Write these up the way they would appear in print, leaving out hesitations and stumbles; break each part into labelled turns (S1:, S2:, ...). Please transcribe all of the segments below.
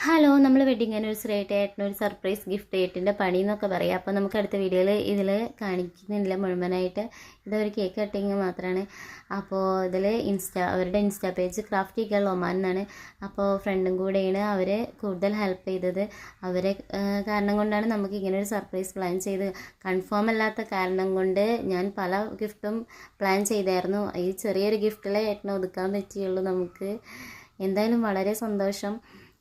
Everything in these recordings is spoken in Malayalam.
S1: ഹലോ, നമ്മൾ വെഡിങ് ആനിവേഴ്സറി ആയിട്ട് ഏട്ടനൊരു സർപ്രൈസ് ഗിഫ്റ്റ് ഏട്ടിൻ്റെ പണി എന്നൊക്കെ പറയാം. അപ്പോൾ നമുക്ക് അടുത്ത വീഡിയോയിൽ ഇതിൽ കാണിക്കുന്നില്ല മുഴുവനായിട്ട്. ഇതൊരു കേക്ക് കട്ടിങ് മാത്രമാണ്. അപ്പോൾ ഇതിൽ അവരുടെ insta page crafty girl Oman എന്നാണ്. അപ്പോൾ ഫ്രണ്ടും കൂടെയാണ് അവർ കൂടുതൽ ഹെൽപ്പ് ചെയ്തത്. അവരെ കാരണം കൊണ്ടാണ് നമുക്ക് ഇങ്ങനെ ഒരു സർപ്രൈസ് പ്ലാൻ ചെയ്ത്. കൺഫേം അല്ലാത്ത കാരണം കൊണ്ട് ഞാൻ പല ഗിഫ്റ്റും പ്ലാൻ ചെയ്തായിരുന്നു. ഈ ചെറിയൊരു ഗിഫ്റ്റിലെ ഏട്ടനെ ഒതുക്കാൻ പറ്റിയുള്ളൂ നമുക്ക്. എന്തായാലും വളരെ സന്തോഷം.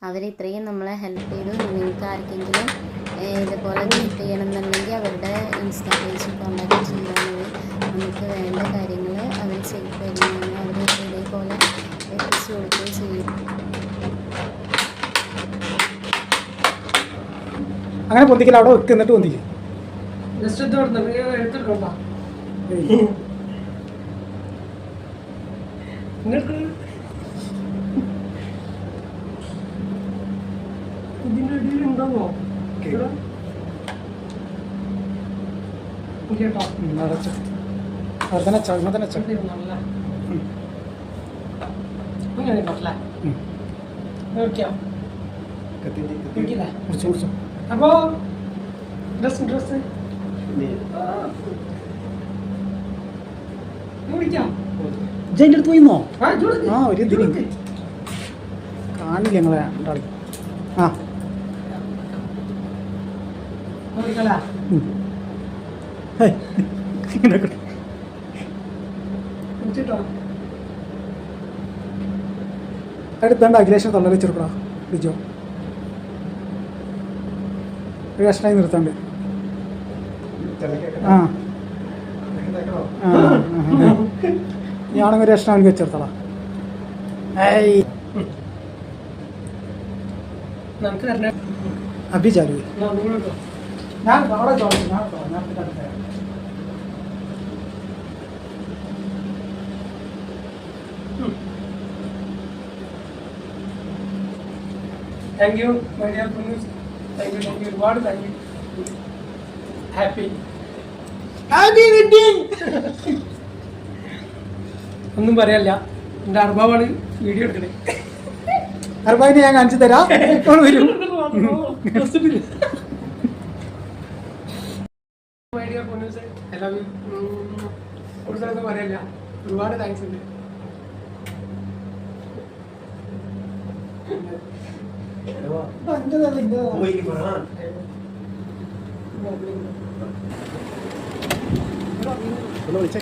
S1: അവർ ഇത്രയും നമ്മളെ ഹെൽപ്പ് ചെയ്തു. നിങ്ങൾക്ക് ആർക്കെങ്കിലും ഇതുപോലെ ഗിഫ്റ്റ് ചെയ്യണമെന്നുണ്ടെങ്കിൽ അവരുടെ ഇൻസ്റ്റാ പേജ് കോൺടാക്ട് ചെയ്താൽ മതി. നമുക്ക് വേണ്ട കാര്യങ്ങൾ അവർ ചെയ്തു തരുന്നതാണ്. അവർ ഇതേപോലെ എത്തിച്ചു കൊടുക്കുകയും ചെയ്യും.
S2: അങ്ങനെ പൊന്തിക്കല അവിടെ വെക്ക്, എന്നിട്ട് പൊന്തിക്കും.
S3: അപ്പോ ഡ്രസ്
S2: ജയിൻ്റെ അടുത്ത് പോയിന്നോ? ആ, ഒരു ഇതിന് കാണില്ല ഞങ്ങളെ രണ്ടാളി. ആ അടുത്തണ്ട് അഖിലേഷൻ തൊള്ള വെച്ചെടുക്കടാ ബിജോ. ഒരു കഷ്ണമായി നിർത്തണ്ട്. ആ ഞാണെങ്കിൽ ഒരു കഷ്ണം അവർക്ക് വെച്ചെടുത്തോളാം. അഭി ചാലു ഞാൻ അവിടെ
S3: thank you my dear friends. Thank you ഒരുപാട് താങ്ക് യു. Happy wedding. ഒന്നും പറയാനില്ല. എൻ്റെ അർബാവാണ് വീഡിയോ എടുക്കണേ.
S2: അർബാവിനെ ഞാൻ കാണിച്ചു തരാം. ഇപ്പോൾ വരും.
S3: My dear friends, I love you. ഒരു സ്ഥലത്ത് പറയാനില്ല. ഒരുപാട് താങ്ക്സ് ഉണ്ട്.
S2: വിളിച്ചേ.